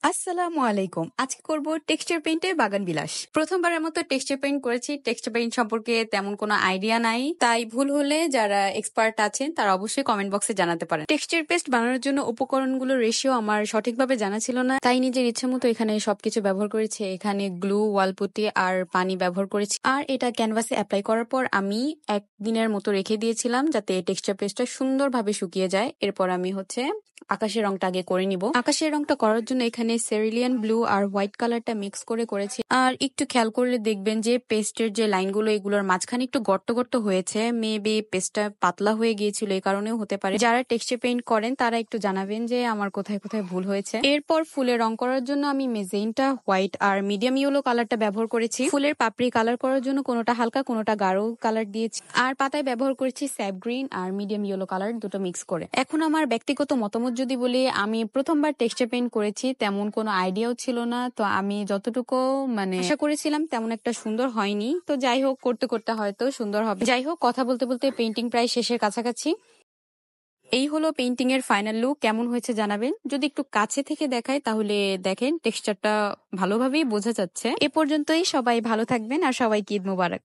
আসসালামু আলাইকুম। আজকে করব টেক্সচার পেইন্টে বাগান বিলাস। প্রথমবারের মতো টেক্সচার পেইন্ট করেছি। টেক্সচার পেইন্ট সম্পর্কে তেমন কোনো আইডিয়া নাই, তাই ভুল হলে যারা এক্সপার্ট আছেন তারা অবশ্যই কমেন্ট বক্সে জানাতে পারেন। টেক্সচার পেস্ট বানানোর জন্য উপকরণগুলোর রেশিও আমার সঠিকভাবে জানা ছিল না, তাই নিজের ইচ্ছে মতো এখানে সবকিছু ব্যবহার করেছি। এখানে গ্লু, ওয়াল পুটি আর পানি ব্যবহার করেছি। আর এটা ক্যানভাসে অ্যাপ্লাই করার পর আমি একদিনের মতো রেখে দিয়েছিলাম যাতে টেক্সচার পেস্টটা সুন্দরভাবে শুকিয়ে যায়। এরপর আমি আকাশের রংটা আগে করে নিব। আকাশের রংটা করার জন্য এখানে সেরিলিয়ান ব্লু আর হোয়াইট কালারটা মিক্স করে করেছি। আর একটু খেয়াল করলে দেখবেন যে পেস্টের যে লাইনগুলো এগুলোর মাঝখানে একটু গর্ত গর্ত হয়েছে। মেবি পেস্টটা পাতলা হয়ে গিয়েছিল, এই কারণেও হতে পারে। যারা টেক্সচার পেইন্ট করেন তারা একটু জানাবেন যে আমার কোথায় কোথায় ভুল হয়েছে। এরপর ফুলের রং করার জন্য আমি মেজেন্টা, হোয়াইট আর মিডিয়াম ইয়েলো কালারটা ব্যবহার করেছি। ফুলের পাপড়ি কালার করার জন্য কোনোটা হালকা কোনোটা গাঢ় কালার দিয়েছি। আর পাতায় ব্যবহার করেছি স্যাপ গ্রিন আর মিডিয়াম ইয়েলো কালার, দুটো মিক্স করে। এখন আমার ব্যক্তিগত মতামত যদি বলি, আমি প্রথমবার টেক্সচার পেইন্ট করেছি, তেমন কোনো আইডিয়াও ছিল না। তো আমি যতটুকু আশা করেছিলাম তেমন একটা সুন্দর হয়নি। তো যাই হোক, করতে করতে হয়তো সুন্দর হবে। যাই হোক, কথা বলতে বলতে পেইন্টিং প্রায় শেষের কাছাকাছি। এই হলো পেইন্টিং এর ফাইনাল লুক। কেমন হয়েছে জানাবেন। যদি একটু কাছে থেকে দেখায় তাহলে দেখেন টেক্সচারটা ভালোভাবেই বোঝা যাচ্ছে। এ পর্যন্তই, সবাই ভালো থাকবেন আর সবাইকে ঈদ মোবারক।